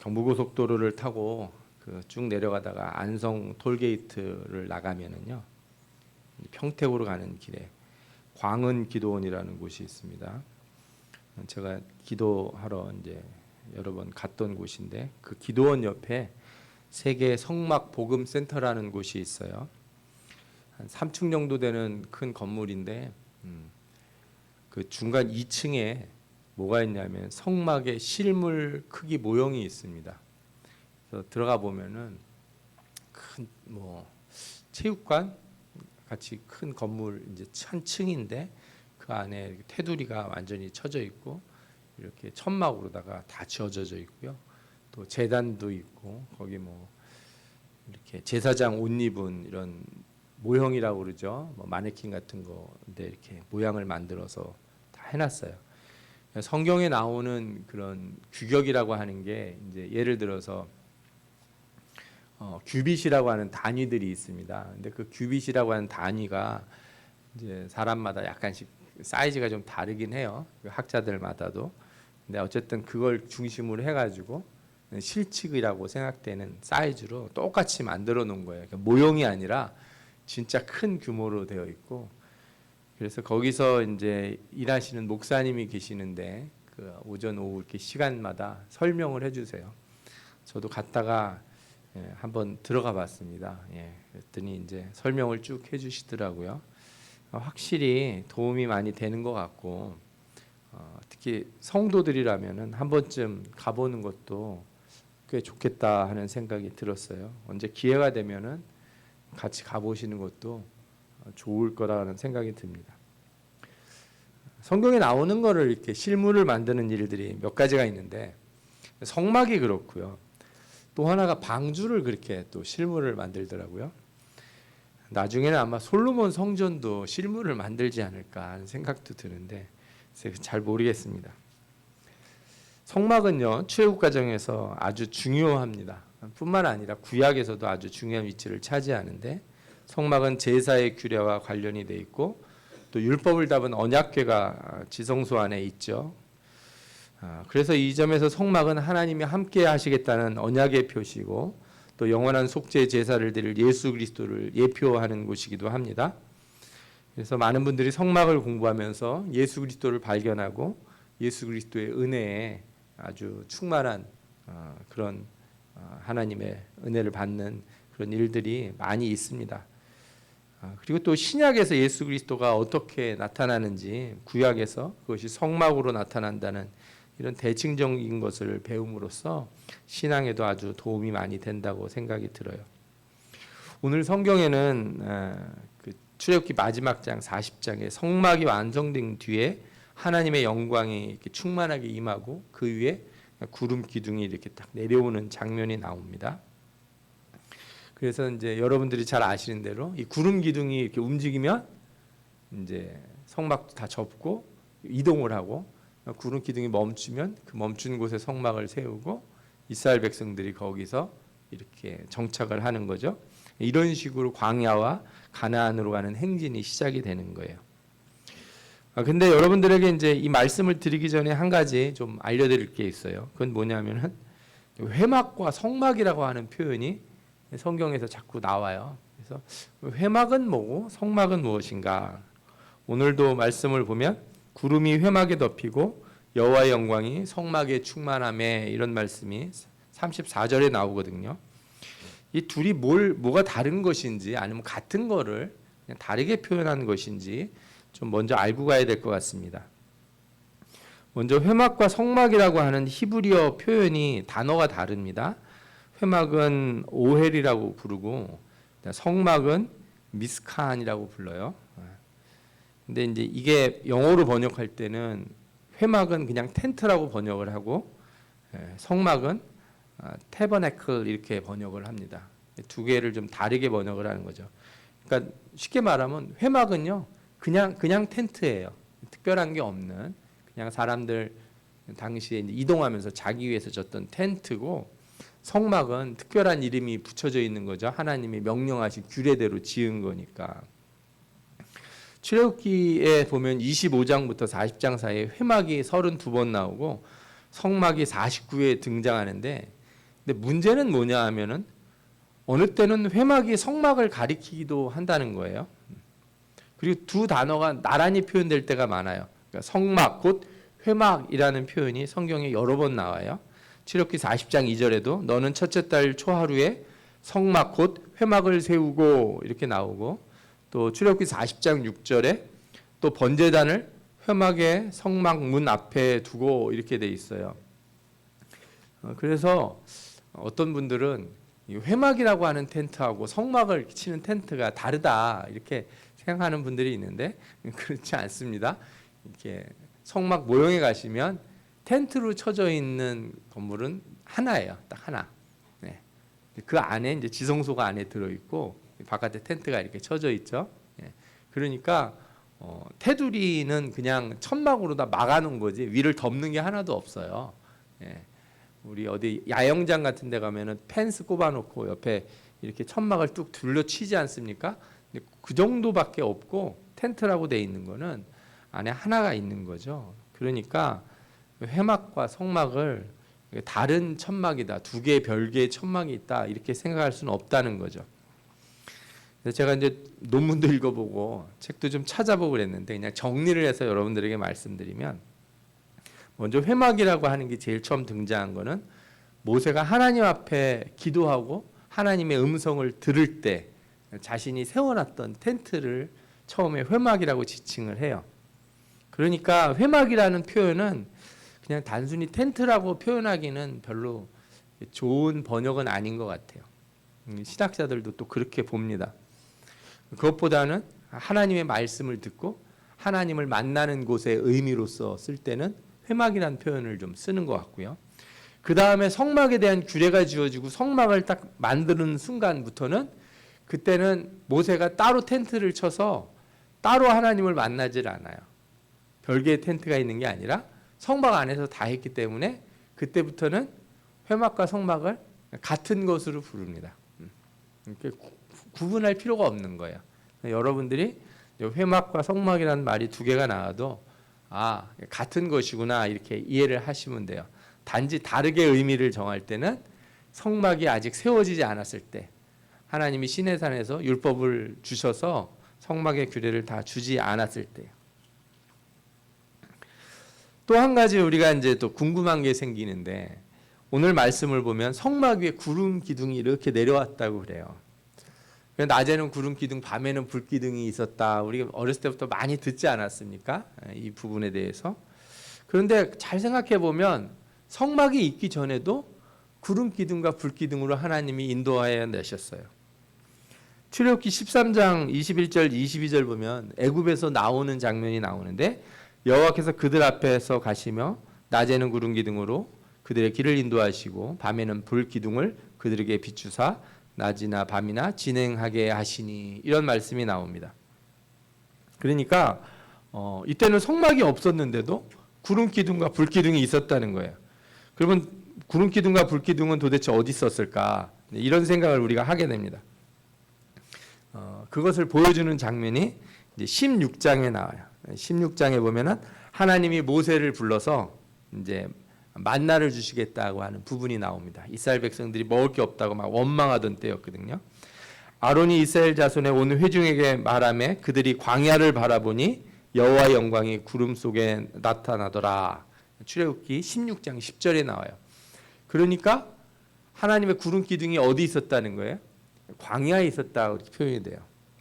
경부고속도로를 타고 쭉 내려가다가 안성 톨게이트를 나가면은요, 평택으로 가는 길에 광은 기도원이라는 곳이 있습니다. 제가 기도하러 이제 여러 번 갔던 곳인데, 그 기도원 옆에 세계 성막 복음 센터라는 곳이 있어요. 한 3층 정도 되는 큰 건물인데, 그 중간 2층에 뭐가 있냐면 성막의 실물 크기 모형이 있습니다. 그래서 들어가 보면은 큰 체육관 같이 큰 건물 이제 한 층인데, 그 안에 테두리가 완전히 쳐져 있고 이렇게 천막으로다가 다 지어져 있고요. 또 제단도 있고, 거기 이렇게 제사장 옷 입은 이런 모형이라고 그러죠. 마네킹 같은 거인데 이렇게 모양을 만들어서 다 해놨어요. 성경에 나오는 그런 규격이라고 하는 게 이제 예를 들어서 규빗이라고 하는 단위들이 있습니다. 근데 그 규빗이라고 하는 단위가 이제 사람마다 약간씩 사이즈가 좀 다르긴 해요. 학자들마다도. 근데 어쨌든 그걸 중심으로 해가지고 실측이라고 생각되는 사이즈로 똑같이 만들어 놓은 거예요. 그러니까 모형이 아니라 진짜 큰 규모로 되어 있고, 그래서 거기서 이제 일하시는 목사님이 계시는데 그 오전 오후 이렇게 시간마다 설명을 해주세요. 저도 갔다가 한번 들어가 봤습니다. 그랬더니 이제 설명을 쭉 해주시더라고요. 확실히 도움이 많이 되는 것 같고, 특히 성도들이라면은 한 번쯤 가보는 것도 꽤 좋겠다 하는 생각이 들었어요. 언제 기회가 되면은 같이 가보시는 것도 좋을 거라는 생각이 듭니다. 성경에 나오는 거를 이렇게 실물을 만드는 일들이 몇 가지가 있는데, 성막이 그렇고요. 또 하나가 방주를 그렇게 또 실물을 만들더라고요. 나중에는 아마 솔로몬 성전도 실물을 만들지 않을까 하는 생각도 드는데 잘 모르겠습니다. 성막은요, 출애굽 과정에서 아주 중요합니다. 뿐만 아니라 구약에서도 아주 중요한 위치를 차지하는데, 성막은 제사의 규례와 관련이 돼 있고, 또 율법을 담은 언약궤가 지성소 안에 있죠. 그래서 이 점에서 성막은 하나님이 함께 하시겠다는 언약의 표시고, 또 영원한 속죄 제사를 드릴 예수 그리스도를 예표하는 곳이기도 합니다. 그래서 많은 분들이 성막을 공부하면서 예수 그리스도를 발견하고 예수 그리스도의 은혜에 아주 충만한 그런 하나님의 은혜를 받는 그런 일들이 많이 있습니다. 그리고 또 신약에서 예수 그리스도가 어떻게 나타나는지 구약에서 그것이 성막으로 나타난다는 이런 대칭적인 것을 배움으로써 신앙에도 아주 도움이 많이 된다고 생각이 들어요. 오늘 성경에는 그 출애굽기 마지막 장 40장에 성막이 완성된 뒤에 하나님의 영광이 이렇게 충만하게 임하고 그 위에 구름 기둥이 이렇게 딱 내려오는 장면이 나옵니다. 그래서 이제 여러분들이 잘 아시는 대로 이 구름 기둥이 이렇게 움직이면 이제 성막도 다 접고 이동을 하고, 구름 기둥이 멈추면 그 멈춘 곳에 성막을 세우고 이스라엘 백성들이 거기서 이렇게 정착을 하는 거죠. 이런 식으로 광야와 가나안으로 가는 행진이 시작이 되는 거예요. 근데 여러분들에게 이제 이 말씀을 드리기 전에 한 가지 좀 알려드릴 게 있어요. 그건 뭐냐면은 회막과 성막이라고 하는 표현이 성경에서 자꾸 나와요. 그래서 회막은 뭐고 성막은 무엇인가? 오늘도 말씀을 보면 구름이 회막에 덮이고 여호와의 영광이 성막에 충만함에, 이런 말씀이 34절에 나오거든요. 이 둘이 뭐가 다른 것인지 아니면 같은 거를 그냥 다르게 표현한 것인지 좀 먼저 알고 가야 될 것 같습니다. 먼저 회막과 성막이라고 하는 히브리어 표현이 단어가 다릅니다. 회막은 오헬이라고 부르고 성막은 미스칸이라고 불러요. 근데 이제 이게 영어로 번역할 때는 회막은 그냥 텐트라고 번역을 하고, 성막은 태버네클 이렇게 번역을 합니다. 두 개를 좀 다르게 번역을 하는 거죠. 그러니까 쉽게 말하면 회막은요, 그냥 텐트예요. 특별한 게 없는, 그냥 사람들 당시에 이동하면서 자기 위해서 졌던 텐트고, 성막은 특별한 이름이 붙여져 있는 거죠. 하나님이 명령하신 규례대로 지은 거니까. 출애굽기에 보면 25장부터 40장 사이에 회막이 32번 나오고 성막이 49회 등장하는데, 근데 문제는 뭐냐 하면은 어느 때는 회막이 성막을 가리키기도 한다는 거예요. 그리고 두 단어가 나란히 표현될 때가 많아요. 그러니까 성막 곧 회막이라는 표현이 성경에 여러 번 나와요. 출애굽기 40장 2절에도 너는 첫째 달 초하루에 성막 곧 회막을 세우고 이렇게 나오고, 또 출애굽기 40장 6절에 또 번제단을 회막의 성막 문 앞에 두고 이렇게 돼 있어요. 그래서 어떤 분들은 이 회막이라고 하는 텐트하고 성막을 치는 텐트가 다르다 이렇게 생각하는 분들이 있는데 그렇지 않습니다. 이렇게 성막 모형에 가시면 텐트로 쳐져 있는 건물은 하나예요. 딱 하나. 네. 그 안에 이제 지성소가 안에 들어 있고 바깥에 텐트가 이렇게 쳐져 있죠. 네. 그러니까 테두리는 그냥 천막으로 다 막아놓은 거지 위를 덮는 게 하나도 없어요. 네. 우리 어디 야영장 같은 데 가면은 펜스 꼽아놓고 옆에 이렇게 천막을 뚝 둘러치지 않습니까? 그 정도밖에 없고 텐트라고 돼 있는 거는 안에 하나가 있는 거죠. 그러니까 회막과 성막을 다른 천막이다, 두 개의 별개의 천막이 있다 이렇게 생각할 수는 없다는 거죠. 그래서 제가 이제 논문도 읽어보고 책도 좀 찾아보고 그랬는데 그냥 정리를 해서 여러분들에게 말씀드리면, 먼저 회막이라고 하는 게 제일 처음 등장한 거는 모세가 하나님 앞에 기도하고 하나님의 음성을 들을 때 자신이 세워놨던 텐트를 처음에 회막이라고 지칭을 해요. 그러니까 회막이라는 표현은 그냥 단순히 텐트라고 표현하기는 별로 좋은 번역은 아닌 것 같아요. 신학자들도 또 그렇게 봅니다. 그것보다는 하나님의 말씀을 듣고 하나님을 만나는 곳의 의미로서 쓸 때는 회막이라는 표현을 좀 쓰는 것 같고요. 그 다음에 성막에 대한 규례가 지어지고 성막을 딱 만드는 순간부터는 그때는 모세가 따로 텐트를 쳐서 따로 하나님을 만나질 않아요. 별개의 텐트가 있는 게 아니라 성막 안에서 다 했기 때문에 그때부터는 회막과 성막을 같은 것으로 부릅니다. 구분할 필요가 없는 거예요. 여러분들이 회막과 성막이라는 말이 두 개가 나와도 같은 것이구나 이렇게 이해를 하시면 돼요. 단지 다르게 의미를 정할 때는 성막이 아직 세워지지 않았을 때, 하나님이 시내산에서 율법을 주셔서 성막의 규례를 다 주지 않았을 때요. 또 한 가지 우리가 이제 또 궁금한 게 생기는데, 오늘 말씀을 보면 성막 위에 구름 기둥이 이렇게 내려왔다고 그래요. 낮에는 구름 기둥, 밤에는 불 기둥이 있었다. 우리가 어렸을 때부터 많이 듣지 않았습니까? 이 부분에 대해서. 그런데 잘 생각해 보면 성막이 있기 전에도 구름 기둥과 불 기둥으로 하나님이 인도하여 내셨어요. 출애굽기 13장 21절 22절 보면 애굽에서 나오는 장면이 나오는데, 여호와께서 그들 앞에서 가시며 낮에는 구름 기둥으로 그들의 길을 인도하시고 밤에는 불 기둥을 그들에게 비추사 낮이나 밤이나 진행하게 하시니, 이런 말씀이 나옵니다. 그러니까 이때는 성막이 없었는데도 구름 기둥과 불 기둥이 있었다는 거예요. 그러면 구름 기둥과 불 기둥은 도대체 어디 있었을까? 이런 생각을 우리가 하게 됩니다. 그것을 보여주는 장면이 이제 16장에 나와요. 16장에 보면은 하나님이 모세를 불러서 이제 만나를 주시겠다고 하는 부분이 나옵니다. 이스라엘 백성들이 먹을 게 없다고 막 원망하던 때였거든요. 아론이 이스라엘 자손의 온 회중에게 말하며 그들이 광야를 바라보니 여호와의 영광이 구름 속에 나타나더라. 출애굽기 16장 10절에 나와요. 그러니까 하나님의 구름 기둥이 어디 있었다는 거예요? 광야에 있었다고 표현이 돼요.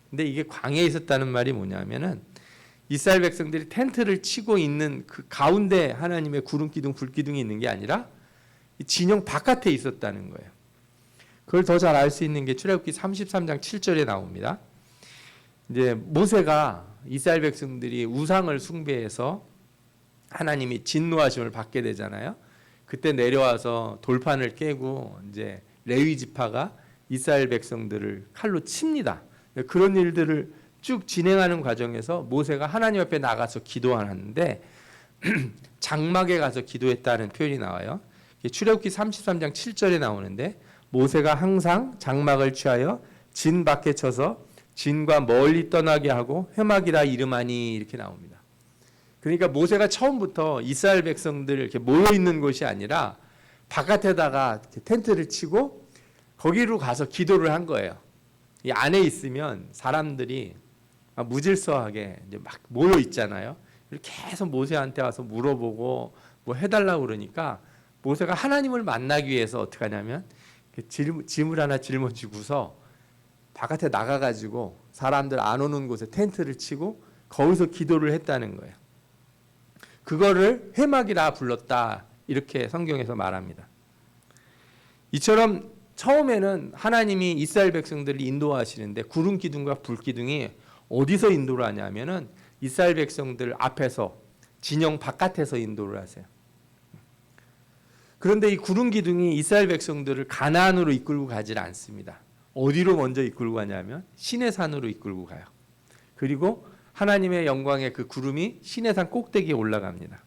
근데 이게 광야에 있었다는 말이 뭐냐면은 이스라엘 백성들이 텐트를 치고 있는 그 가운데 하나님의 구름 기둥, 불 기둥이 있는 게 아니라 진영 바깥에 있었다는 거예요. 그걸 더 잘 알 수 있는 게 출애굽기 33장 7절에 나옵니다. 이제 모세가 이스라엘 백성들이 우상을 숭배해서 하나님이 진노하심을 받게 되잖아요. 그때 내려와서 돌판을 깨고 이제 레위 지파가 이스라엘 백성들을 칼로 칩니다. 그런 일들을 쭉 진행하는 과정에서 모세가 하나님 앞에 나가서 기도하는데 장막에 가서 기도했다는 표현이 나와요. 출애굽기 33장 7절에 나오는데, 모세가 항상 장막을 취하여 진 밖에 쳐서 진과 멀리 떠나게 하고 회막이라 이름하니, 이렇게 나옵니다. 그러니까 모세가 처음부터 이스라엘 백성들 이렇게 모여 있는 곳이 아니라 바깥에다가 텐트를 치고 거기로 가서 기도를 한 거예요. 이 안에 있으면 사람들이 무질서하게 이제 막 모여 있잖아요. 계속 모세한테 와서 물어보고 뭐 해달라고 그러니까 모세가 하나님을 만나기 위해서 어떻게 하냐면 짐을 하나 짊어지고서 바깥에 나가가지고 사람들 안 오는 곳에 텐트를 치고 거기서 기도를 했다는 거예요. 그거를 회막이라 불렀다 이렇게 성경에서 말합니다. 이처럼 처음에는 하나님이 이스라엘 백성들을 인도하시는데 구름 기둥과 불 기둥이 어디서 인도를 하냐면은 이스라엘 백성들 앞에서 진영 바깥에서 인도를 하세요. 그런데 이 구름 기둥이 이스라엘 백성들을 가나안으로 이끌고 가질 않습니다. 어디로 먼저 이끌고 가냐면 시내산으로 이끌고 가요. 그리고 하나님의 영광의 그 구름이 시내산 꼭대기에 올라갑니다.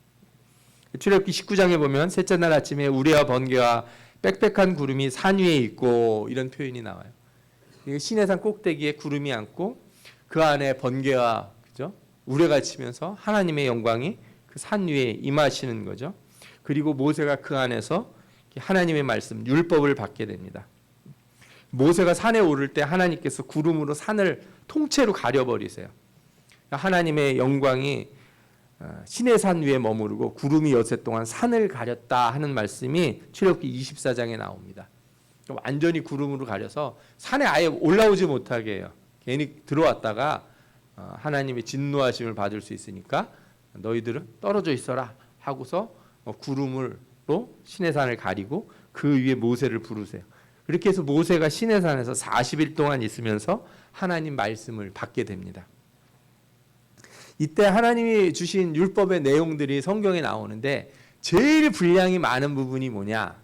출애굽기 19장에 보면 셋째 날 아침에 우레와 번개와 빽빽한 구름이 산 위에 있고 이런 표현이 나와요. 시내산 꼭대기에 구름이 앉고 그 안에 번개와 그죠? 우레가 치면서 하나님의 영광이 그 산 위에 임하시는 거죠. 그리고 모세가 그 안에서 하나님의 말씀 율법을 받게 됩니다. 모세가 산에 오를 때 하나님께서 구름으로 산을 통째로 가려버리세요. 하나님의 영광이 시내산 위에 머무르고 구름이 여세 동안 산을 가렸다 하는 말씀이 출애굽기 24장에 나옵니다. 완전히 구름으로 가려서 산에 아예 올라오지 못하게 해요. 괜히 들어왔다가 하나님의 진노하심을 받을 수 있으니까 너희들은 떨어져 있어라 하고서 구름으로 시내산을 가리고 그 위에 모세를 부르세요. 그렇게 해서 모세가 시내산에서 40일 동안 있으면서 하나님 말씀을 받게 됩니다. 이때 하나님이 주신 율법의 내용들이 성경에 나오는데 제일 분량이 많은 부분이 뭐냐?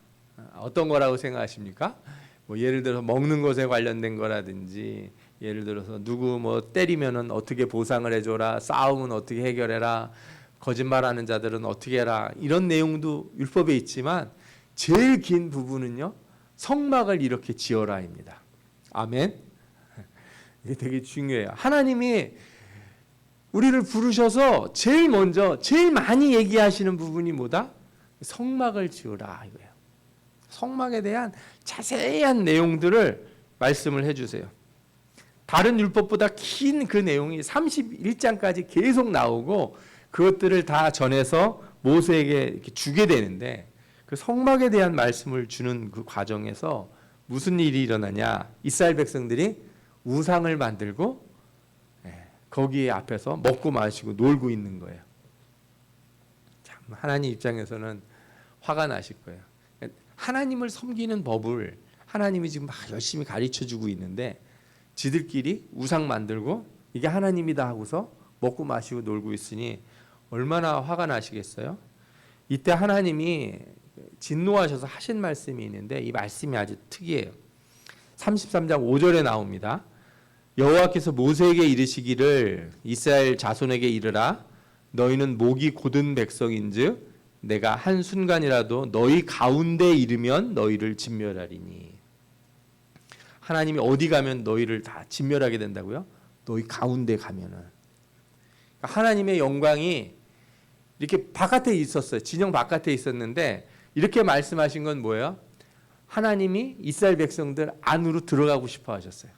어떤 거라고 생각하십니까? 뭐 예를 들어서 먹는 것에 관련된 거라든지 예를 들어서 누구 뭐 때리면은 어떻게 보상을 해줘라, 싸움은 어떻게 해결해라, 거짓말하는 자들은 어떻게 해라 이런 내용도 율법에 있지만 제일 긴 부분은요 성막을 이렇게 지어라입니다. 아멘. 이게 되게 중요해요. 하나님이 우리를 부르셔서 제일 먼저 제일 많이 얘기하시는 부분이 뭐다? 성막을 지으라 이거예요. 성막에 대한 자세한 내용들을 말씀을 해주세요. 다른 율법보다 긴 그 내용이 31장까지 계속 나오고 그것들을 다 전해서 모세에게 이렇게 주게 되는데 그 성막에 대한 말씀을 주는 그 과정에서 무슨 일이 일어나냐? 이스라엘 백성들이 우상을 만들고 거기에 앞에서 먹고 마시고 놀고 있는 거예요. 참 하나님 입장에서는 화가 나실 거예요. 하나님을 섬기는 법을 하나님이 지금 막 열심히 가르쳐주고 있는데 지들끼리 우상 만들고 이게 하나님이다 하고서 먹고 마시고 놀고 있으니 얼마나 화가 나시겠어요? 이때 하나님이 진노하셔서 하신 말씀이 있는데 이 말씀이 아주 특이해요. 33장 5절에 나옵니다. 여호와께서 모세에게 이르시기를 이스라엘 자손에게 이르라 너희는 목이 곧은 백성인즉 내가 한순간이라도 너희 가운데 이르면 너희를 진멸하리니. 하나님이 어디 가면 너희를 다 진멸하게 된다고요? 너희 가운데 가면은. 하나님의 영광이 이렇게 바깥에 있었어요. 진영 바깥에 있었는데 이렇게 말씀하신 건 뭐예요? 하나님이 이스라엘 백성들 안으로 들어가고 싶어 하셨어요.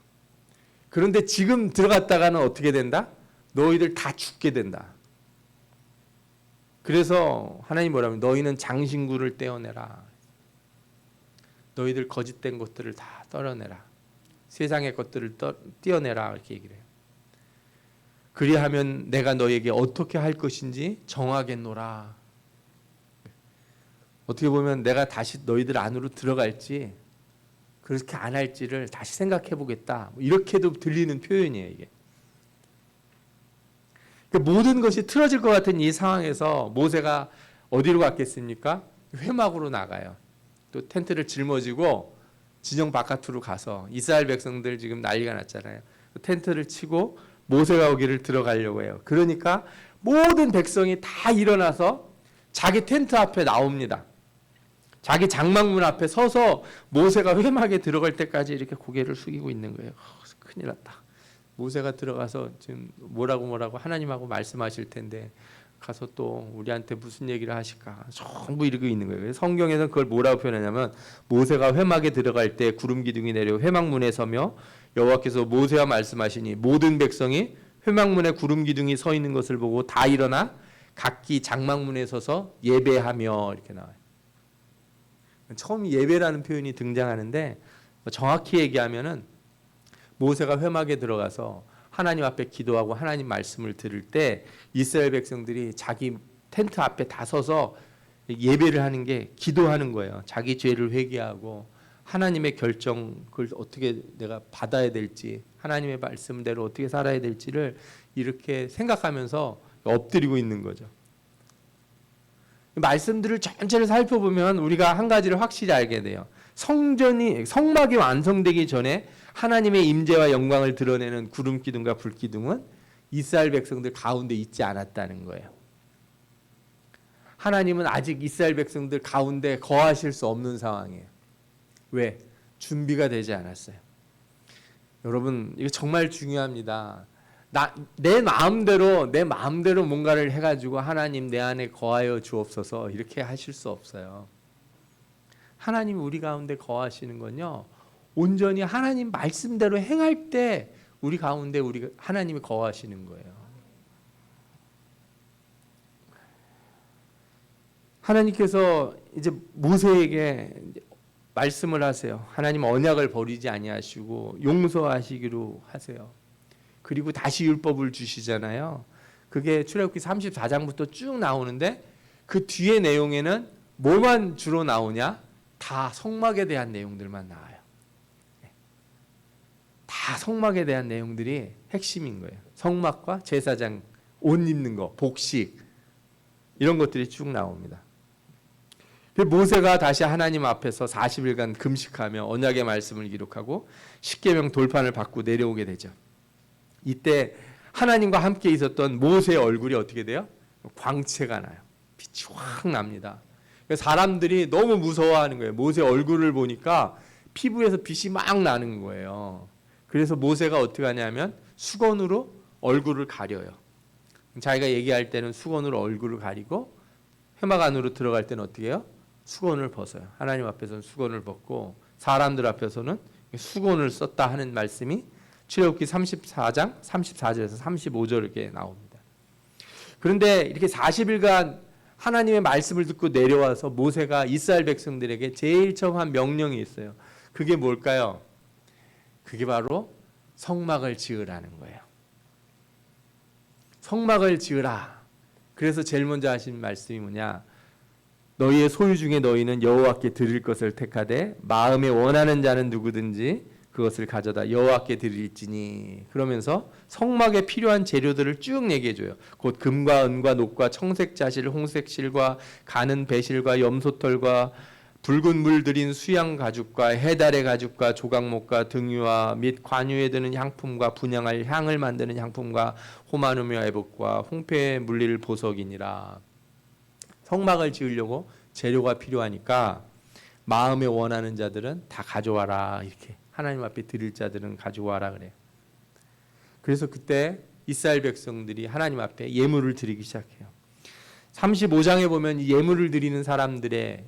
그런데 지금 들어갔다가는 어떻게 된다? 너희들 다 죽게 된다. 그래서 하나님 뭐라면 너희는 장신구를 떼어내라. 너희들 거짓된 것들을 다 떨어내라. 세상의 것들을 떼어내라 이렇게 얘기를 해요. 그리하면 내가 너희에게 어떻게 할 것인지 정하겠노라. 어떻게 보면 내가 다시 너희들 안으로 들어갈지 그렇게 안 할지를 다시 생각해 보겠다. 이렇게도 들리는 표현이에요, 이게. 모든 것이 틀어질 것 같은 이 상황에서 모세가 어디로 갔겠습니까? 회막으로 나가요. 또 텐트를 짊어지고 진영 바깥으로 가서 이스라엘 백성들 지금 난리가 났잖아요. 텐트를 치고 모세가 거기를 들어가려고 해요. 그러니까 모든 백성이 다 일어나서 자기 텐트 앞에 나옵니다. 자기 장막문 앞에 서서 모세가 회막에 들어갈 때까지 이렇게 고개를 숙이고 있는 거예요. 큰일 났다. 모세가 들어가서 지금 뭐라고 하나님하고 말씀하실 텐데 가서 또 우리한테 무슨 얘기를 하실까 전부 이러고 있는 거예요. 그래서 성경에서는 그걸 뭐라고 표현하냐면 모세가 회막에 들어갈 때 구름 기둥이 내려 회막문에 서며 여호와께서 모세와 말씀하시니 모든 백성이 회막문에 구름 기둥이 서 있는 것을 보고 다 일어나 각기 장막문에 서서 예배하며 이렇게 나와요. 처음 예배라는 표현이 등장하는데 정확히 얘기하면은 모세가 회막에 들어가서 하나님 앞에 기도하고 하나님 말씀을 들을 때 이스라엘 백성들이 자기 텐트 앞에 다 서서 예배를 하는 게 기도하는 거예요. 자기 죄를 회개하고 하나님의 결정을 어떻게 내가 받아야 될지 하나님의 말씀대로 어떻게 살아야 될지를 이렇게 생각하면서 엎드리고 있는 거죠. 말씀들을 전체를 살펴보면 우리가 한 가지를 확실히 알게 돼요. 성막이 완성되기 전에 하나님의 임재와 영광을 드러내는 구름 기둥과 불 기둥은 이스라엘 백성들 가운데 있지 않았다는 거예요. 하나님은 아직 이스라엘 백성들 가운데 거하실 수 없는 상황이에요. 왜? 준비가 되지 않았어요. 여러분, 이거 정말 중요합니다. 내 마음대로 뭔가를 해가지고 하나님 내 안에 거하여 주옵소서 이렇게 하실 수 없어요. 하나님 우리 가운데 거하시는 건요, 온전히 하나님 말씀대로 행할 때 우리 가운데 하나님이 거하시는 거예요. 하나님께서 이제 모세에게 말씀을 하세요. 하나님 언약을 버리지 아니하시고 용서하시기로 하세요. 그리고 다시 율법을 주시잖아요. 그게 출애굽기 34장부터 쭉 나오는데 그 뒤에 내용에는 뭐만 주로 나오냐? 다 성막에 대한 내용들만 나와요. 다 성막에 대한 내용들이 핵심인 거예요. 성막과 제사장, 옷 입는 거, 복식 이런 것들이 쭉 나옵니다. 모세가 다시 하나님 앞에서 40일간 금식하며 언약의 말씀을 기록하고 십계명 돌판을 받고 내려오게 되죠. 이때 하나님과 함께 있었던 모세의 얼굴이 어떻게 돼요? 광채가 나요. 빛이 확 납니다. 사람들이 너무 무서워하는 거예요. 모세 얼굴을 보니까 피부에서 빛이 막 나는 거예요. 그래서 모세가 어떻게 하냐면 수건으로 얼굴을 가려요. 자기가 얘기할 때는 수건으로 얼굴을 가리고 회막 안으로 들어갈 때는 어떻게 해요? 수건을 벗어요. 하나님 앞에서는 수건을 벗고 사람들 앞에서는 수건을 썼다 하는 말씀이 출애굽기 34장 34절에서 35절 이렇게 나옵니다. 그런데 이렇게 40일간 하나님의 말씀을 듣고 내려와서 모세가 이스라엘 백성들에게 제일 처음 한 명령이 있어요. 그게 뭘까요? 그게 바로 성막을 지으라는 거예요. 성막을 지으라. 그래서 제일 먼저 하신 말씀이 뭐냐? 너희의 소유 중에 너희는 여호와께 드릴 것을 택하되 마음에 원하는 자는 누구든지 그것을 가져다 여호와께 드릴지니. 그러면서 성막에 필요한 재료들을 쭉 얘기해 줘요. 곧 금과 은과 녹과 청색 자실, 홍색 실과 가는 배실과 염소털과 붉은 물 들인 수양 가죽과 해달의 가죽과 조각목과 등유와 및 관유에 드는 향품과 분향할 향을 만드는 향품과 호마누며 애복과 홍패에 물릴 보석이니라. 성막을 지으려고 재료가 필요하니까 마음에 원하는 자들은 다 가져와라. 이렇게 하나님 앞에 드릴 자들은 가져와라 그래요. 그래서 그때 이스라엘 백성들이 하나님 앞에 예물을 드리기 시작해요. 35장에 보면 예물을 드리는 사람들의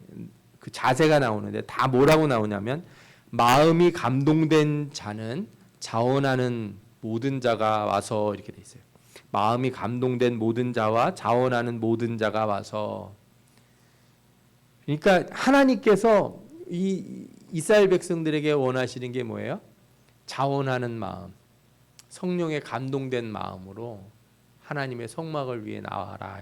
그 자세가 나오는데 다 뭐라고 나오냐면 마음이 감동된 자는 자원하는 모든 자가 와서 이렇게 돼 있어요. 마음이 감동된 모든 자와 자원하는 모든 자가 와서. 그러니까 하나님께서 이 이스라엘 백성들에게 원하시는 게 뭐예요? 자원하는 마음, 성령에 감동된 마음으로 하나님의 성막을 위해 나와라.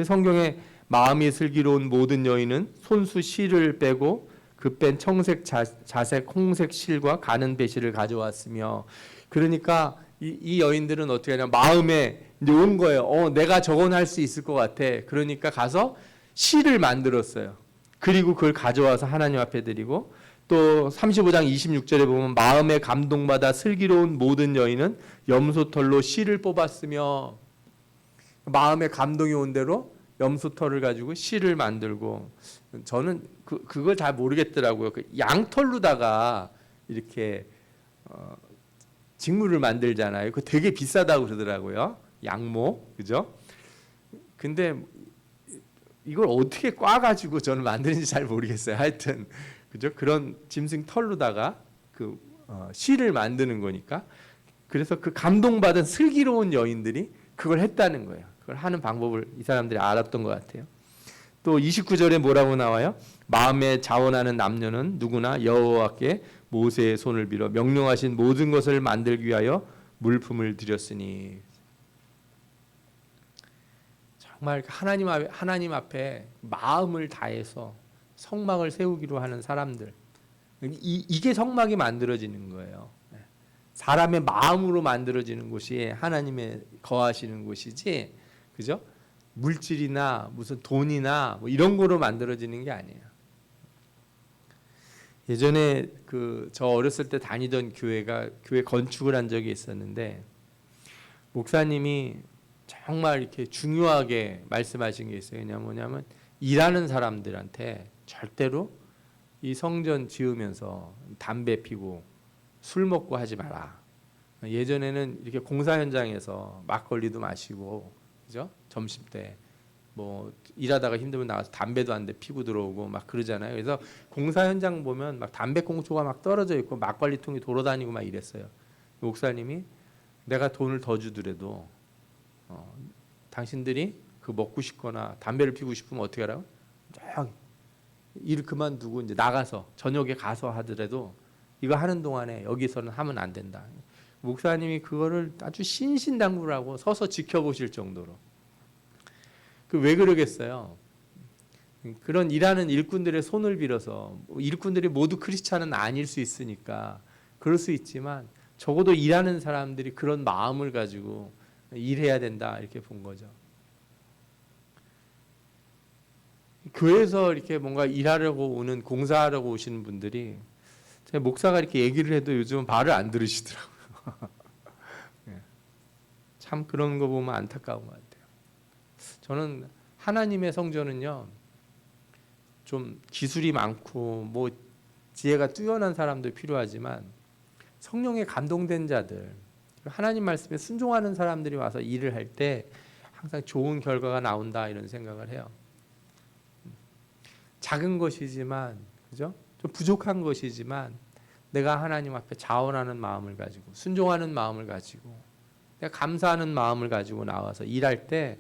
성경에 마음이 슬기로운 모든 여인은 손수 실을 빼고 그 뺀 청색 자색 홍색 실과 가는 배실을 가져왔으며. 그러니까 이 여인들은 어떻게 하냐, 마음에 이제 온 거예요. 내가 저건 할 수 있을 것 같아. 그러니까 가서 실을 만들었어요. 그리고 그걸 가져와서 하나님 앞에 드리고, 또 35장 26절에 보면 마음에 감동받아 슬기로운 모든 여인은 염소털로 실을 뽑았으며. 마음에 감동이 온 대로 염소털을 가지고 실을 만들고, 저는 그걸 잘 모르겠더라고요. 양털로다가 이렇게 직물을 만들잖아요. 그거 되게 비싸다고 그러더라고요. 양모, 그죠? 근데 이걸 어떻게 꽈가지고 저는 만드는지 잘 모르겠어요. 하여튼 그죠? 그런 짐승 털로다가 그 실을 만드는 거니까. 그래서 그 감동받은 슬기로운 여인들이 그걸 했다는 거예요. 그걸 하는 방법을 이 사람들이 알았던 것 같아요. 또 29절에 뭐라고 나와요? 마음에 자원하는 남녀는 누구나 여호와께 모세의 손을 빌어 명령하신 모든 것을 만들기 위하여 물품을 드렸으니. 정말 하나님 앞에 마음을 다해서 성막을 세우기로 하는 사람들, 이게 성막이 만들어지는 거예요. 사람의 마음으로 만들어지는 곳이 하나님의 거하시는 곳이지, 그죠? 물질이나 무슨 돈이나 뭐 이런 거로 만들어지는 게 아니에요. 예전에 저 어렸을 때 다니던 교회 건축을 한 적이 있었는데, 목사님이 정말 이렇게 중요하게 말씀하신 게 있어요. 뭐냐면 일하는 사람들한테 절대로 이 성전 지으면서 담배 피고 술 먹고 하지 마라. 예전에는 이렇게 공사 현장에서 막걸리도 마시고, 그죠? 점심 때 뭐 일하다가 힘들면 나가서 담배도 한 대 피고 들어오고 막 그러잖아요. 그래서 공사 현장 보면 막 담배 꽁초가 막 떨어져 있고 막걸리통이 돌아다니고 막 이랬어요. 목사님이 내가 돈을 더 주더라도 당신들이 그 먹고 싶거나 담배를 피우고 싶으면 어떻게 하라고? 일 그만두고 이제 나가서 저녁에 가서 하더라도 이거 하는 동안에 여기서는 하면 안 된다. 목사님이 그거를 아주 신신당부를 하고 서서 지켜보실 정도로. 왜 그러겠어요? 그런 일하는 일꾼들의 손을 빌어서, 일꾼들이 모두 크리스찬은 아닐 수 있으니까 그럴 수 있지만 적어도 일하는 사람들이 그런 마음을 가지고 일해야 된다, 이렇게 본 거죠. 교회에서 이렇게 뭔가 일하려고 오는, 공사하려고 오시는 분들이, 제 목사가 이렇게 얘기를 해도 요즘은 말을 안 들으시더라고요. 참 그런 거 보면 안타까운 것 같아요. 저는 하나님의 성전은요, 좀 기술이 많고 뭐 지혜가 뛰어난 사람도 필요하지만 성령에 감동된 자들, 하나님 말씀에 순종하는 사람들이 와서 일을 할 때 항상 좋은 결과가 나온다, 이런 생각을 해요. 작은 것이지만, 그죠? 좀 부족한 것이지만 내가 하나님 앞에 자원하는 마음을 가지고, 순종하는 마음을 가지고, 내가 감사하는 마음을 가지고 나와서 일할 때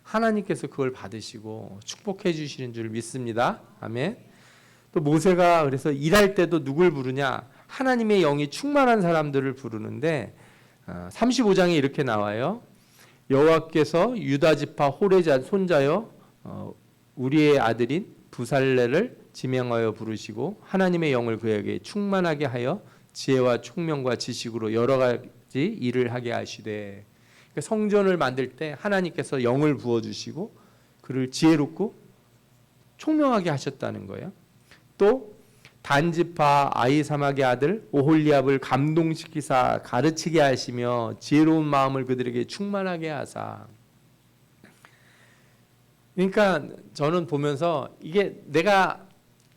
하나님께서 그걸 받으시고 축복해 주시는 줄 믿습니다. 아멘. 또 모세가 그래서 일할 때도 누굴 부르냐? 하나님의 영이 충만한 사람들을 부르는데 35장에 이렇게 나와요. 여호와께서 유다 지파 홀의 손자여 우리의 아들인 부살레를 지명하여 부르시고 하나님의 영을 그에게 충만하게 하여 지혜와 총명과 지식으로 여러 가지 일을 하게 하시되. 그러니까 성전을 만들 때 하나님께서 영을 부어주시고 그를 지혜롭고 총명하게 하셨다는 거예요. 또 단지파 아히사막의 아들 오홀리압을 감동시키사 가르치게 하시며 지혜로운 마음을 그들에게 충만하게 하사. 그러니까 저는 보면서 이게 내가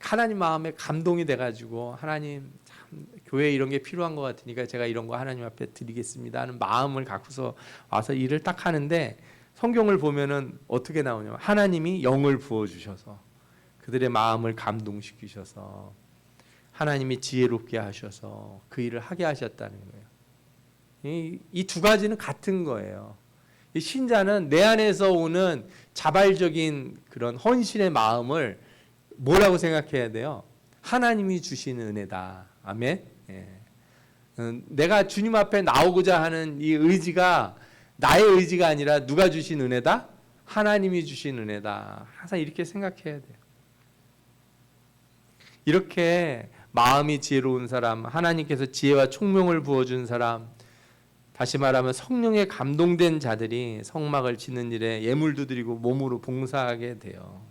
하나님 마음에 감동이 돼가지고, 하나님 참 교회에 이런 게 필요한 것 같으니까 제가 이런 거 하나님 앞에 드리겠습니다 하는 마음을 갖고서 와서 일을 딱 하는데, 성경을 보면은 어떻게 나오냐면 하나님이 영을 부어주셔서 그들의 마음을 감동시키셔서 하나님이 지혜롭게 하셔서 그 일을 하게 하셨다는 거예요. 이 두 가지는 같은 거예요. 이 신자는 내 안에서 오는 자발적인 그런 헌신의 마음을 뭐라고 생각해야 돼요? 하나님이 주신 은혜다. 아멘. 예. 내가 주님 앞에 나오고자 하는 이 의지가 나의 의지가 아니라 누가 주신 은혜다? 하나님이 주신 은혜다. 항상 이렇게 생각해야 돼요. 이렇게 마음이 지혜로운 사람, 하나님께서 지혜와 총명을 부어준 사람, 다시 말하면 성령에 감동된 자들이 성막을 짓는 일에 예물도 드리고 몸으로 봉사하게 돼요.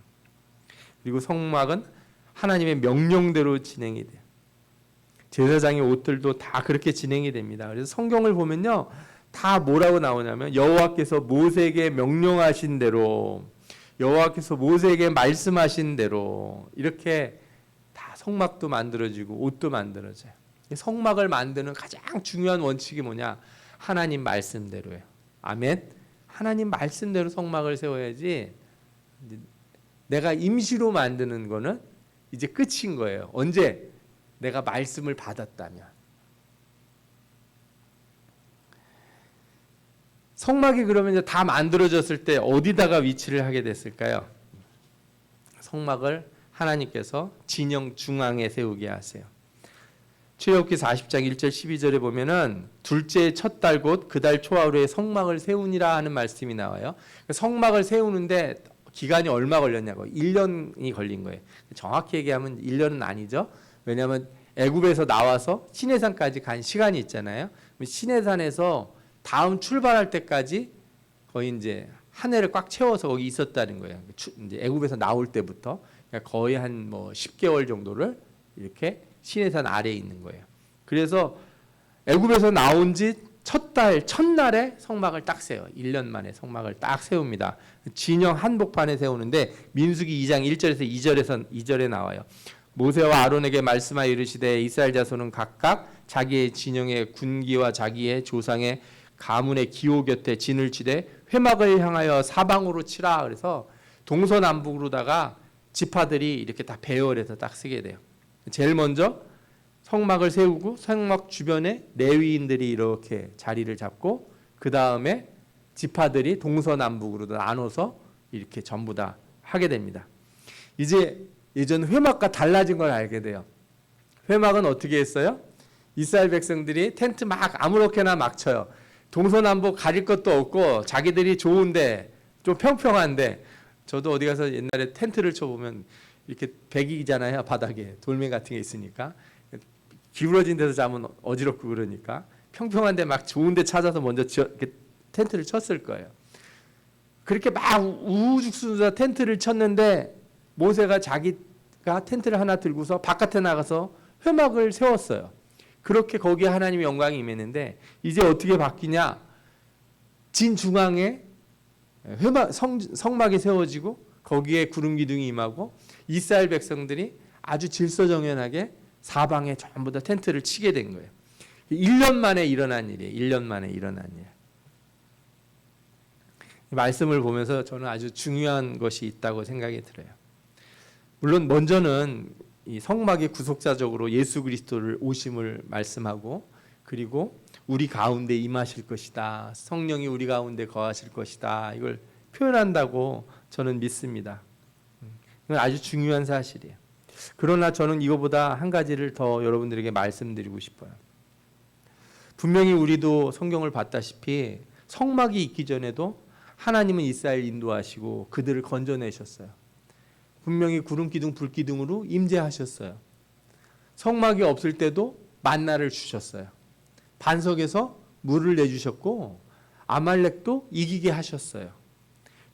그리고 성막은 하나님의 명령대로 진행이 돼요. 제사장의 옷들도 다 그렇게 진행이 됩니다. 그래서 성경을 보면요, 다 뭐라고 나오냐면 여호와께서 모세에게 명령하신 대로, 여호와께서 모세에게 말씀하신 대로 이렇게 다 성막도 만들어지고 옷도 만들어져요. 성막을 만드는 가장 중요한 원칙이 뭐냐? 하나님 말씀대로예요. 아멘. 하나님 말씀대로 성막을 세워야지 내가 임시로 만드는 거는 이제 끝인 거예요. 언제? 내가 말씀을 받았다면. 성막이 그러면 이제 다 만들어졌을 때 어디다가 위치를 하게 됐을까요? 성막을 하나님께서 진영 중앙에 세우게 하세요. 출애굽기 40장 1절 12절에 보면은 둘째 첫 달 곧 그 달 초하루에 성막을 세우니라 하는 말씀이 나와요. 성막을 세우는데 기간이 얼마 걸렸냐고. 1년이 걸린 거예요. 정확히 얘기하면 1년은 아니죠. 왜냐하면 애굽에서 나와서 시내산까지 간 시간이 있잖아요. 시내산에서 다음 출발할 때까지 거의 이제 한 해를 꽉 채워서 거기 있었다는 거예요. 이제 애굽에서 나올 때부터 그러니까 거의 한 뭐 10개월 정도를 이렇게 시내산 아래에 있는 거예요. 그래서 애굽에서 나온 지 첫날에 성막을 딱 세워요. 1년 만에 성막을 딱 세웁니다. 진영 한복판에 세우는데 민수기 2장 1절에서 2절에 나와요. 모세와 아론에게 말씀하여 이르시되 이스라엘 자손은 각각 자기의 진영의 군기와 자기의 조상의 가문의 기호 곁에 진을 치되 회막을 향하여 사방으로 치라. 그래서 동서남북으로다가 지파들이 이렇게 다 배열해서 딱 쓰게 돼요. 제일 먼저 성막을 세우고 성막 주변에 레위인들이 이렇게 자리를 잡고 그 다음에 지파들이 동서남북으로 나눠서 이렇게 전부 다 하게 됩니다. 이제 예전 회막과 달라진 걸 알게 돼요. 회막은 어떻게 했어요? 이스라엘 백성들이 텐트 막 아무렇게나 막 쳐요. 동서남북 가릴 것도 없고 자기들이 좋은데 좀 평평한데 저도 어디 가서 옛날에 텐트를 쳐보면 이렇게 백이잖아요. 바닥에 돌멩이 같은 게 있으니까 기울어진 데서 자면 어지럽고 그러니까 평평한데 막 좋은 데 찾아서 먼저 이렇게 텐트를 쳤을 거예요. 그렇게 막 우후죽순해서 텐트를 쳤는데 모세가 자기가 텐트를 하나 들고서 바깥에 나가서 회막을 세웠어요. 그렇게 거기에 하나님의 영광이 임했는데 이제 어떻게 바뀌냐? 진 중앙에 성막이 세워지고 거기에 구름 기둥이 임하고 이스라엘 백성들이 아주 질서정연하게 사방에 전부 다 텐트를 치게 된 거예요. 1년 만에 일어난 일이에요. 1년 만에 일어난 일. 말씀을 보면서 저는 아주 중요한 것이 있다고 생각이 들어요. 물론 먼저는 이 성막의 구속자적으로 예수 그리스도를 오심을 말씀하고 그리고 우리 가운데 임하실 것이다. 성령이 우리 가운데 거하실 것이다. 이걸 표현한다고 저는 믿습니다. 이건 아주 중요한 사실이에요. 그러나 저는 이거보다 한 가지를 더 여러분들에게 말씀드리고 싶어요. 분명히 우리도 성경을 봤다시피 성막이 있기 전에도 하나님은 이스라엘 인도하시고 그들을 건져내셨어요. 분명히 구름 기둥 불 기둥으로 임재하셨어요. 성막이 없을 때도 만나를 주셨어요. 반석에서 물을 내주셨고 아말렉도 이기게 하셨어요.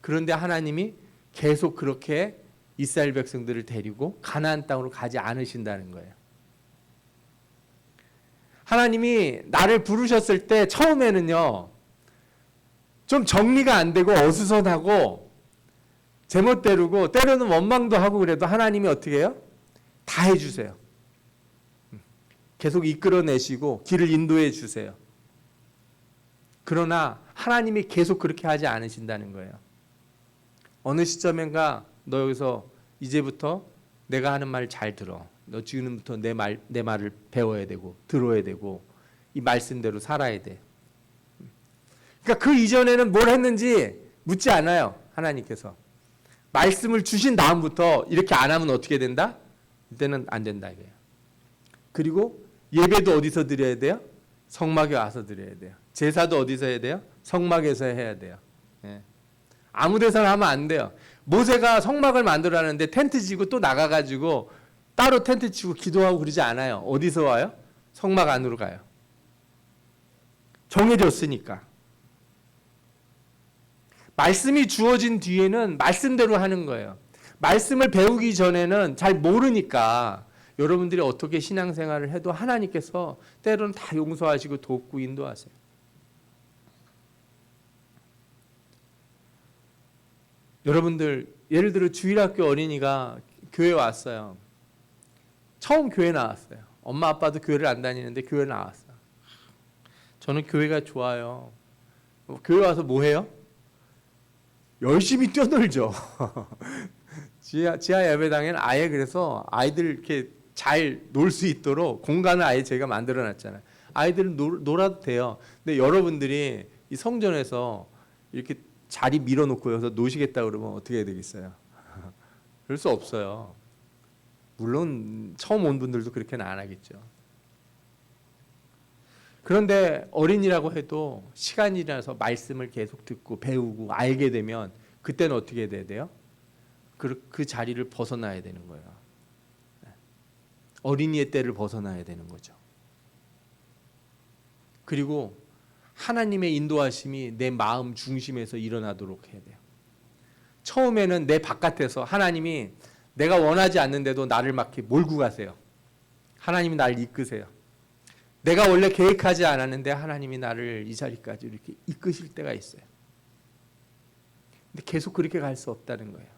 그런데 하나님이 계속 그렇게 이스라엘 백성들을 데리고 가나안 땅으로 가지 않으신다는 거예요. 하나님이 나를 부르셨을 때 처음에는요, 좀 정리가 안 되고 어수선하고 제멋대로고 때로는 원망도 하고 그래도 하나님이 어떻게 해요? 다 해주세요. 계속 이끌어내시고 길을 인도해 주세요. 그러나 하나님이 계속 그렇게 하지 않으신다는 거예요. 어느 시점인가 너 여기서 이제부터 내가 하는 말 잘 들어. 너 지금부터 내 말을 배워야 되고 들어야 되고 이 말씀대로 살아야 돼. 그러니까 그 이전에는 뭘 했는지 묻지 않아요. 하나님께서. 말씀을 주신 다음부터 이렇게 안 하면 어떻게 된다? 이때는 안 된다 이거예요. 그리고 예배도 어디서 드려야 돼요? 성막에 와서 드려야 돼요. 제사도 어디서 해야 돼요? 성막에서 해야 돼요. 예. 아무 데서나 하면 안 돼요. 모세가 성막을 만들어놨는데 텐트 지고 또 나가가지고 따로 텐트 치고 기도하고 그러지 않아요. 어디서 와요? 성막 안으로 가요. 정해졌으니까. 말씀이 주어진 뒤에는 말씀대로 하는 거예요. 말씀을 배우기 전에는 잘 모르니까 여러분들이 어떻게 신앙생활을 해도 하나님께서 때로는 다 용서하시고 돕고 인도하세요. 여러분들 예를 들어 주일학교 어린이가 교회 왔어요. 처음 교회 나왔어요. 엄마 아빠도 교회를 안 다니는데 교회 나왔어요. 저는 교회가 좋아요. 교회 와서 뭐 해요? 열심히 뛰어놀죠. 지하 예배당에는 아예 그래서 아이들 이렇게 잘 놀 수 있도록 공간을 아예 제가 만들어 놨잖아요. 아이들은 놀아도 돼요. 근데 여러분들이 이 성전에서 이렇게 자리 밀어놓고 여기서 노시겠다 그러면 어떻게 해야 되겠어요? 그럴 수 없어요. 물론 처음 온 분들도 그렇게는 안 하겠죠. 그런데 어린이라고 해도 시간이 지나서 말씀을 계속 듣고 배우고 알게 되면 그때는 어떻게 해야 돼요? 그 자리를 벗어나야 되는 거예요. 어린이의 때를 벗어나야 되는 거죠. 그리고 하나님의 인도하심이 내 마음 중심에서 일어나도록 해야 돼요. 처음에는 내 바깥에서 하나님이 내가 원하지 않는데도 나를 막 이렇게 몰고 가세요. 하나님이 나를 이끄세요. 내가 원래 계획하지 않았는데 하나님이 나를 이 자리까지 이렇게 이끄실 때가 있어요. 근데 계속 그렇게 갈 수 없다는 거예요.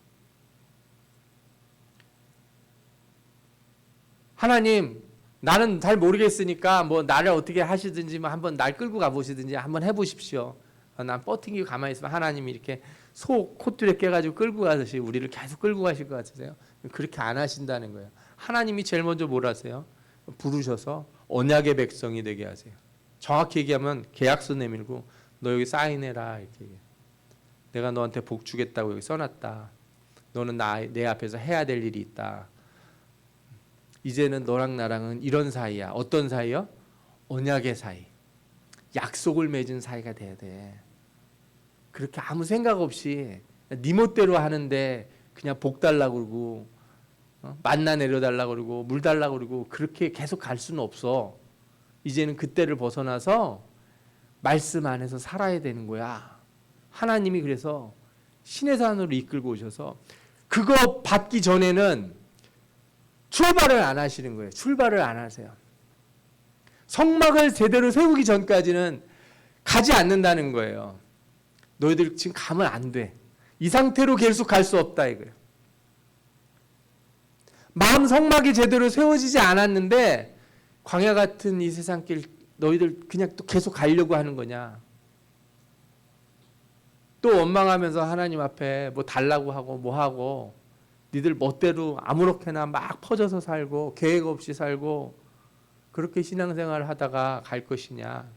하나님, 나는 잘 모르겠으니까 뭐 나를 어떻게 하시든지 뭐 한번 날 끌고 가보시든지 한번 해보십시오. 난 뻗팅기고 가만히 있으면 하나님이 이렇게 소 콧줄에 깨가지고 끌고 가듯이 우리를 계속 끌고 가실 것 같으세요? 그렇게 안 하신다는 거예요. 하나님이 제일 먼저 뭘 하세요? 부르셔서 언약의 백성이 되게 하세요. 정확히 얘기하면 계약서 내밀고 너 여기 사인해라 이렇게 얘기해요. 내가 너한테 복 주겠다고 여기 써놨다. 너는 내 앞에서 해야 될 일이 있다. 이제는 너랑 나랑은 이런 사이야. 어떤 사이요? 언약의 사이. 약속을 맺은 사이가 돼야 돼. 그렇게 아무 생각 없이 네 멋대로 하는데 그냥 복 달라고 그러고 만나 내려달라고 그러고 물 달라고 그러고 그렇게 계속 갈 수는 없어. 이제는 그때를 벗어나서 말씀 안에서 살아야 되는 거야. 하나님이 그래서 신의 산으로 이끌고 오셔서 그거 받기 전에는 출발을 안 하시는 거예요. 출발을 안 하세요. 성막을 제대로 세우기 전까지는 가지 않는다는 거예요. 너희들 지금 가면 안 돼. 이 상태로 계속 갈 수 없다 이거예요. 마음 성막이 제대로 세워지지 않았는데 광야 같은 이 세상길 너희들 그냥 또 계속 가려고 하는 거냐. 또 원망하면서 하나님 앞에 뭐 달라고 하고 뭐 하고 니들 멋대로 아무렇게나 막 퍼져서 살고 계획 없이 살고 그렇게 신앙생활을 하다가 갈 것이냐.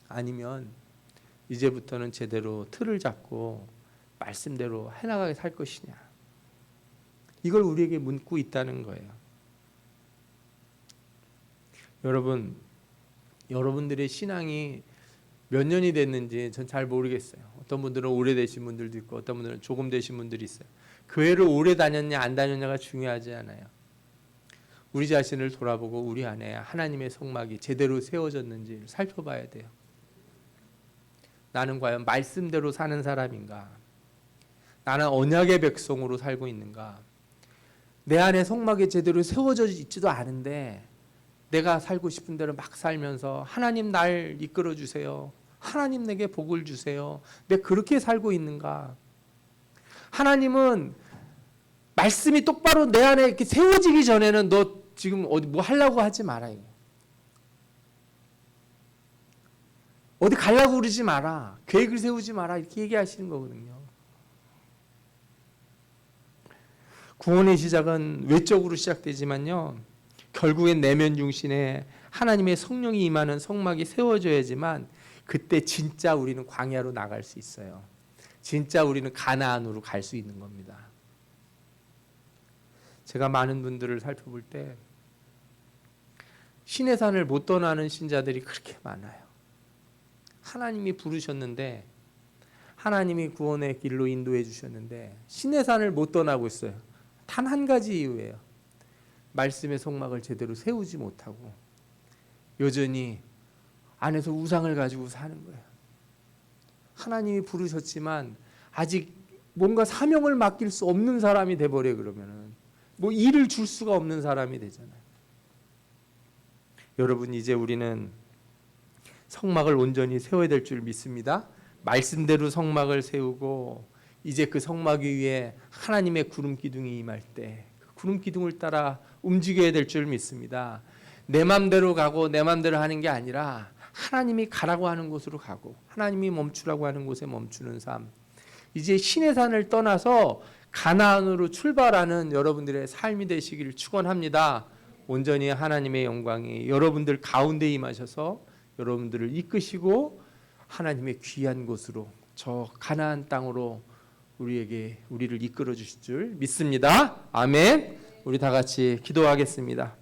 아니면 이제부터는 제대로 틀을 잡고 말씀대로 해나가게 살 것이냐. 이걸 우리에게 묻고 있다는 거예요. 여러분, 여러분들의 신앙이 몇 년이 됐는지 전 잘 모르겠어요. 어떤 분들은 오래되신 분들도 있고 어떤 분들은 조금 되신 분들이 있어요. 교회를 오래 다녔냐 안 다녔냐가 중요하지 않아요. 우리 자신을 돌아보고 우리 안에 하나님의 성막이 제대로 세워졌는지 살펴봐야 돼요. 나는 과연 말씀대로 사는 사람인가? 나는 언약의 백성으로 살고 있는가? 내 안에 성막이 제대로 세워져 있지도 않은데 내가 살고 싶은 대로 막 살면서 하나님 날 이끌어 주세요. 하나님 내게 복을 주세요. 내가 그렇게 살고 있는가? 하나님은 말씀이 똑바로 내 안에 이렇게 세워지기 전에는 너 지금 어디 뭐 하려고 하지 마라. 어디 가려고 그러지 마라. 계획을 세우지 마라. 이렇게 얘기하시는 거거든요. 구원의 시작은 외적으로 시작되지만요. 결국엔 내면 중심에 하나님의 성령이 임하는 성막이 세워져야지만 그때 진짜 우리는 광야로 나갈 수 있어요. 진짜 우리는 가나안으로 갈 수 있는 겁니다. 제가 많은 분들을 살펴볼 때 신의 산을 못 떠나는 신자들이 그렇게 많아요. 하나님이 부르셨는데 하나님이 구원의 길로 인도해 주셨는데 신의 산을 못 떠나고 있어요. 단 한 가지 이유예요. 말씀의 성막을 제대로 세우지 못하고 여전히 안에서 우상을 가지고 사는 거예요. 하나님이 부르셨지만 아직 뭔가 사명을 맡길 수 없는 사람이 돼버려. 그러면은 뭐 일을 줄 수가 없는 사람이 되잖아요. 여러분, 이제 우리는 성막을 온전히 세워야 될 줄 믿습니다. 말씀대로 성막을 세우고 이제 그 성막 위에 하나님의 구름 기둥이 임할 때 그 구름 기둥을 따라 움직여야 될 줄 믿습니다. 내 맘대로 가고 내 맘대로 하는 게 아니라 하나님이 가라고 하는 곳으로 가고 하나님이 멈추라고 하는 곳에 멈추는 삶. 이제 시내산을 떠나서 가나안으로 출발하는 여러분들의 삶이 되시기를 축원합니다. 온전히 하나님의 영광이 여러분들 가운데 임하셔서 여러분들을 이끄시고 하나님의 귀한 곳으로, 저 가나안 땅으로 우리를 이끌어 주실 줄 믿습니다. 아멘. 우리 다 같이 기도하겠습니다.